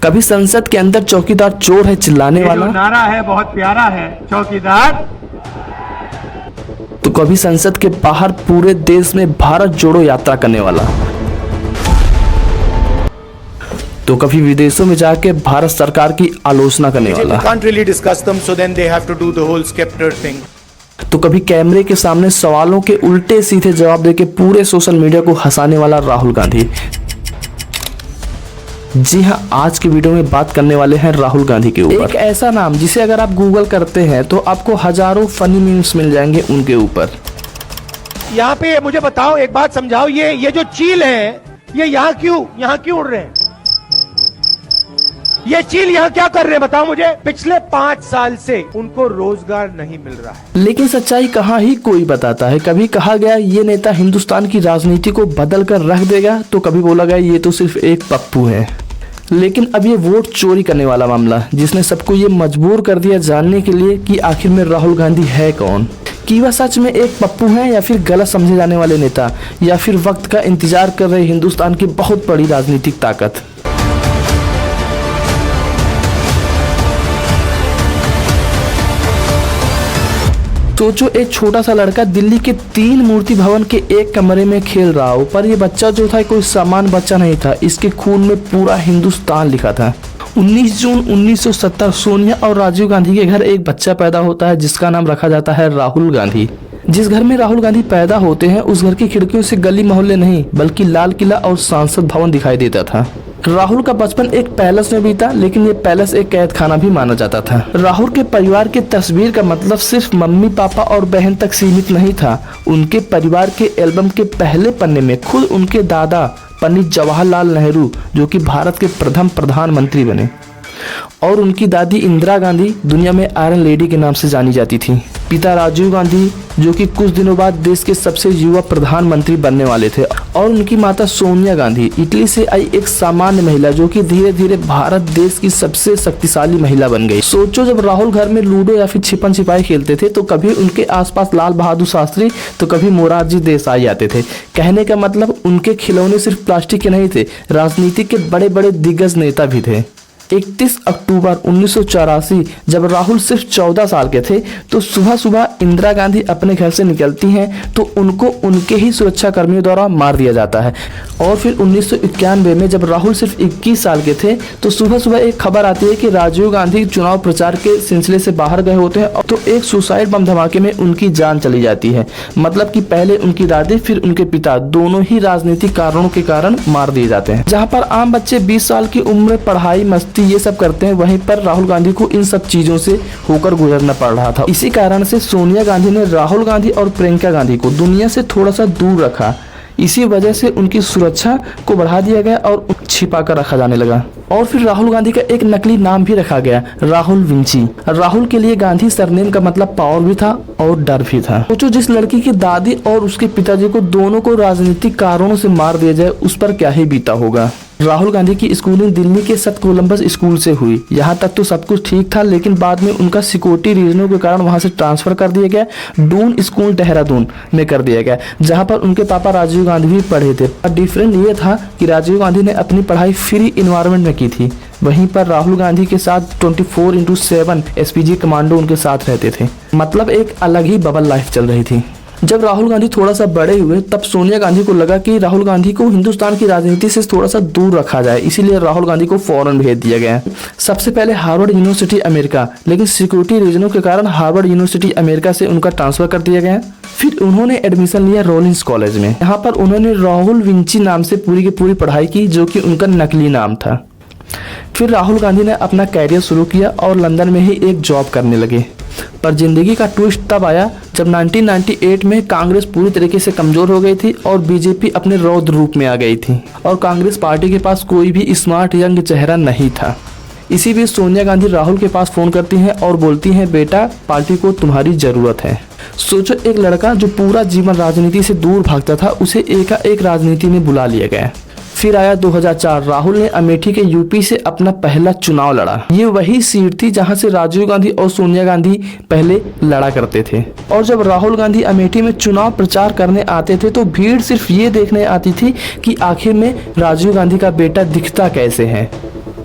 कभी संसद के अंदर चौकीदार चोर है चिल्लाने वाला, नारा है बहुत प्यारा है चौकीदार, तो कभी संसद के बाहर पूरे देश में भारत जोड़ो यात्रा करने वाला, तो कभी विदेशों में जाके भारत सरकार की आलोचना करने वाला, तो कभी कैमरे के सामने सवालों के उल्टे सीधे जवाब देके पूरे सोशल मीडिया को हंसाने वाला राहुल गांधी। जी हाँ, आज की वीडियो में बात करने वाले हैं राहुल गांधी के ऊपर। एक ऐसा नाम जिसे अगर आप गूगल करते हैं तो आपको हजारों फनी मीम्स मिल जाएंगे उनके ऊपर। यहाँ पे मुझे बताओ, एक बात समझाओ, ये जो चील है ये यहाँ क्यों उड़ रहे हैं? ये चील यहाँ क्या कर रहे हैं बताओ मुझे? पिछले 5 साल से उनको रोजगार नहीं मिल रहा है। लेकिन सच्चाई कहाँ ही कोई बताता है। कभी कहा गया ये नेता हिंदुस्तान की राजनीति को बदल कर रख देगा, तो कभी बोला गया ये तो सिर्फ एक पप्पू है। लेकिन अब ये वोट चोरी करने वाला मामला, जिसने सबको ये मजबूर कर दिया जानने के लिए कि आखिर में राहुल गांधी है कौन, कि वह सच में एक पप्पू है या फिर गलत समझे जाने वाले नेता, या फिर वक्त का इंतजार कर रहे हिंदुस्तान की बहुत बड़ी राजनीतिक ताकत। सोचो, एक छोटा सा लड़का दिल्ली के 3 मूर्ति भवन के एक कमरे में खेल रहा हो, पर ये बच्चा जो था कोई सामान्य बच्चा नहीं था। इसके खून में पूरा हिंदुस्तान लिखा था। 19 जून 1970 सोनिया और राजीव गांधी के घर एक बच्चा पैदा होता है जिसका नाम रखा जाता है राहुल गांधी। जिस घर में राहुल गांधी पैदा होते हैं उस घर की खिड़कियों से गली मोहल्ले नहीं बल्कि लाल किला और संसद भवन दिखाई देता था। राहुल का बचपन एक पैलेस में बीता, लेकिन ये पैलेस एक कैद खाना भी माना जाता था। राहुल के परिवार की तस्वीर का मतलब सिर्फ मम्मी पापा और बहन तक सीमित नहीं था। उनके परिवार के एल्बम के पहले पन्ने में खुद उनके दादा पंडित जवाहरलाल नेहरू, जो कि भारत के प्रथम प्रधानमंत्री बने, और उनकी दादी इंदिरा गांधी दुनिया में आयरन लेडी के नाम से जानी जाती थी। पिता राजीव गांधी, जो कि कुछ दिनों बाद देश के सबसे युवा प्रधानमंत्री बनने वाले थे, और उनकी माता सोनिया गांधी इटली से आई एक सामान्य महिला, जो कि धीरे धीरे भारत देश की सबसे शक्तिशाली महिला बन गई। सोचो, जब राहुल घर में लूडो या फिर छिपन छिपाई खेलते थे तो कभी उनके आसपास लाल बहादुर शास्त्री तो कभी मोरारजी देसाई आते थे। कहने का मतलब उनके खिलौने सिर्फ प्लास्टिक के नहीं थे, राजनीति के बड़े बड़े दिग्गज नेता भी थे। 31 अक्टूबर 1984 जब राहुल सिर्फ 14 साल के थे तो सुबह सुबह इंदिरा गांधी अपने घर से निकलती हैं तो उनको उनके ही सुरक्षा कर्मियों द्वारा मार दिया जाता है। और फिर 1991 में जब राहुल सिर्फ 21 साल के थे तो सुबह सुबह एक खबर आती है कि राजीव गांधी चुनाव प्रचार के सिलसिले से बाहर गए होते हैं, तो एक सुसाइड बम धमाके में उनकी जान चली जाती है। मतलब कि पहले उनकी दादी फिर उनके पिता दोनों ही राजनीतिक कारणों के कारण मार दिए जाते हैं। जहाँ पर आम बच्चे 20 साल की उम्र पढ़ाई मस्ती ये सब करते हैं, वहीं पर राहुल गांधी को इन सब चीजों से होकर गुजरना पड़ रहा था। इसी कारण से सोनिया गांधी ने राहुल गांधी और प्रियंका गांधी को दुनिया से थोड़ा सा दूर रखा। इसी वजह से उनकी सुरक्षा को बढ़ा दिया गया और छिपा कर रखा जाने लगा। और फिर राहुल गांधी का एक नकली नाम भी रखा गया, राहुल विंची। राहुल के लिए गांधी सरनेम का मतलब पावर भी था और डर भी था। सोचो, जिस लड़की की दादी और उसके पिताजी को दोनों को राजनीतिक कारणों से मार दिया जाए, उस पर क्या ही बीता होगा। राहुल गांधी की स्कूलिंग दिल्ली के सत कोलंबस स्कूल से हुई। यहाँ तक तो सब कुछ ठीक था, लेकिन बाद में उनका सिक्योरिटी रीजनों के कारण वहां से ट्रांसफर कर दिया गया, डून स्कूल देहरादून में कर दिया गया, जहाँ पर उनके पापा राजीव गांधी भी पढ़े थे। डिफरेंट ये था कि राजीव गांधी ने अपनी पढ़ाई फ्री इन्वायरमेंट में की थी, वहीं पर राहुल गांधी के साथ 24/7 एसपीजी कमांडो उनके साथ रहते थे। मतलब एक अलग ही बबल लाइफ चल रही थी। जब राहुल गांधी थोड़ा सा बड़े हुए तब सोनिया गांधी को लगा कि राहुल गांधी को हिंदुस्तान की राजनीति से थोड़ा सा दूर रखा जाए, इसीलिए राहुल गांधी को फॉरेन भेज दिया गया। सबसे पहले हार्वर्ड यूनिवर्सिटी अमेरिका, लेकिन सिक्योरिटी रीजनों के कारण हार्वर्ड यूनिवर्सिटी अमेरिका से उनका ट्रांसफर कर दिया गया। फिर उन्होंने एडमिशन लिया रॉलिंस कॉलेज में। यहाँ पर उन्होंने राहुल विंची नाम से पूरी की पूरी पढ़ाई की, जो कि उनका नकली नाम था। फिर राहुल गांधी ने अपना कैरियर शुरू किया और लंदन में ही एक जॉब करने लगे। पर जिंदगी का ट्विस्ट तब आया जब 1998 में कांग्रेस पूरी तरीके से कमजोर हो गई थी और बीजेपी अपने रौद्र रूप में आ गई थी, और कांग्रेस पार्टी के पास कोई भी स्मार्ट यंग चेहरा नहीं था। इसी बीच सोनिया गांधी राहुल के पास फोन करती हैं और बोलती हैं, बेटा पार्टी को तुम्हारी जरूरत है। सोचो, एक लड़का जो पूरा जीवन राजनीति से दूर भागता था, उसे एकाएक राजनीति में बुला लिया गया। फिर आया 2004, राहुल ने अमेठी के यूपी से अपना पहला चुनाव लड़ा। ये वही सीट थी जहां से राजीव गांधी और सोनिया गांधी पहले लड़ा करते थे। और जब राहुल गांधी अमेठी में चुनाव प्रचार करने आते थे तो भीड़ सिर्फ ये देखने आती थी कि आखिर में राजीव गांधी का बेटा दिखता कैसे है।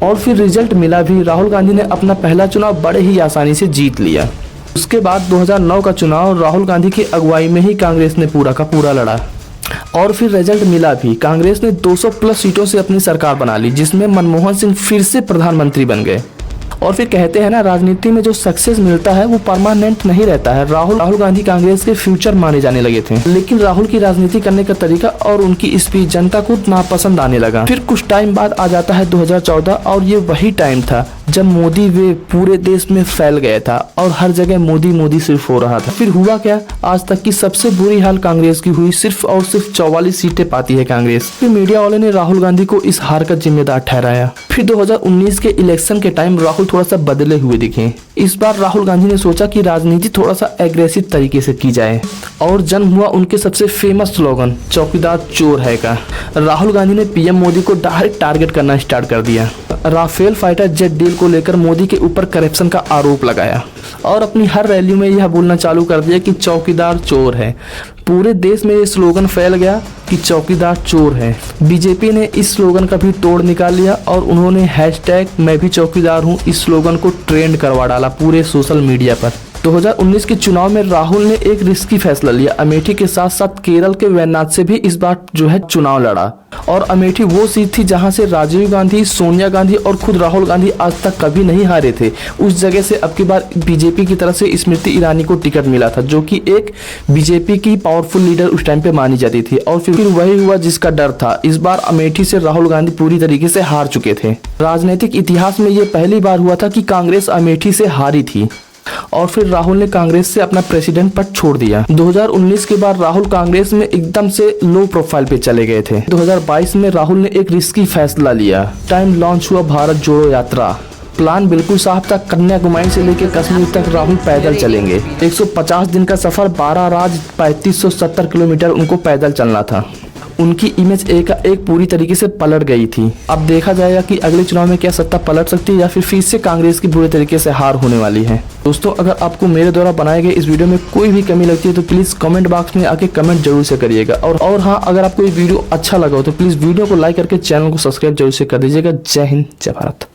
और फिर रिजल्ट मिला भी। राहुल गांधी ने अपना पहला चुनाव बड़े ही आसानी से जीत लिया। उसके बाद 2009 का चुनाव राहुल गांधी की अगुवाई में ही कांग्रेस ने पूरा का पूरा लड़ा और फिर रिजल्ट मिला भी। कांग्रेस ने 200 प्लस सीटों से अपनी सरकार बना ली, जिसमें मनमोहन सिंह फिर से प्रधानमंत्री बन गए। और फिर कहते हैं ना, राजनीति में जो सक्सेस मिलता है वो परमानेंट नहीं रहता है। राहुल गांधी कांग्रेस के फ्यूचर माने जाने लगे थे, लेकिन राहुल की राजनीति करने का तरीका और उनकी स्पीच जनता को नापसंद आने लगा। फिर कुछ टाइम बाद आ जाता है 2014 और ये वही टाइम था जब मोदी वे पूरे देश में फैल गया था और हर जगह मोदी मोदी सिर्फ हो रहा था। फिर हुआ क्या, आज तक की सबसे बुरी हाल कांग्रेस की हुई। सिर्फ और सिर्फ 44 सीटें पाती है कांग्रेस। फिर मीडिया वाले ने राहुल गांधी को इस हार का जिम्मेदार ठहराया। फिर 2019 के इलेक्शन के टाइम राहुल थोड़ा सा बदले हुए दिखे। इस बार राहुल गांधी ने सोचा कि राजनीति थोड़ा सा एग्रेसिव तरीके से की जाए और जन्म हुआ उनके सबसे फेमस स्लोगन चौकीदार चोर है का। राहुल गांधी ने पीएम मोदी को डायरेक्ट टारगेट करना स्टार्ट कर दिया। राफेल फाइटर जेट डील को लेकर मोदी के ऊपर करप्शन का आरोप लगाया और अपनी हर रैली में यह बोलना चालू कर दिया कि चौकीदार चोर है। पूरे देश में ये स्लोगन फैल गया कि चौकीदार चोर है। बीजेपी ने इस स्लोगन का भी तोड़ निकाल लिया और उन्होंने हैशटैग मैं भी चौकीदार हूँ इस स्लोगन को ट्रेंड करवा डाला पूरे सोशल मीडिया पर। 2019 के चुनाव में राहुल ने एक रिस्की फैसला लिया। अमेठी के साथ साथ केरल के वयनाड से भी इस बार जो है चुनाव लड़ा और अमेठी वो सीट थी जहां से राजीव गांधी, सोनिया गांधी और खुद राहुल गांधी आज तक कभी नहीं हारे थे। उस जगह से अब की बार बीजेपी की तरफ से स्मृति ईरानी को टिकट मिला था, जो कि एक बीजेपी की पावरफुल लीडर उस टाइम पे मानी जाती थी। और फिर वही हुआ जिसका डर था। इस बार अमेठी से राहुल गांधी पूरी तरीके से हार चुके थे। राजनीतिक इतिहास में ये पहली बार हुआ था कि कांग्रेस अमेठी से हारी थी और फिर राहुल ने कांग्रेस से अपना प्रेसिडेंट पद छोड़ दिया। 2019 के बाद राहुल कांग्रेस में एकदम से लो प्रोफाइल पे चले गए थे। 2022 में राहुल ने एक रिस्की फैसला लिया। टाइम लॉन्च हुआ भारत जोड़ो यात्रा। प्लान बिल्कुल साफ था। कन्याकुमारी से लेकर कश्मीर तक राहुल पैदल चलेंगे। 150 दिन का सफर, 12 राज्य, 3570 किलोमीटर उनको पैदल चलना था। उनकी इमेज एक पूरी तरीके से पलट गई थी। अब देखा जाएगा कि अगले चुनाव में क्या सत्ता पलट सकती है या फिर से कांग्रेस की बुरे तरीके से हार होने वाली है। दोस्तों, अगर आपको मेरे द्वारा बनाए गए इस वीडियो में कोई भी कमी लगती है तो प्लीज कमेंट बॉक्स में आके कमेंट जरूर से करिएगा। और हाँ, अगर आपको ये वीडियो अच्छा लगा हो तो प्लीज वीडियो को लाइक करके चैनल को सब्सक्राइब जरूर से कर दीजिएगा। जय हिंद, जय भारत।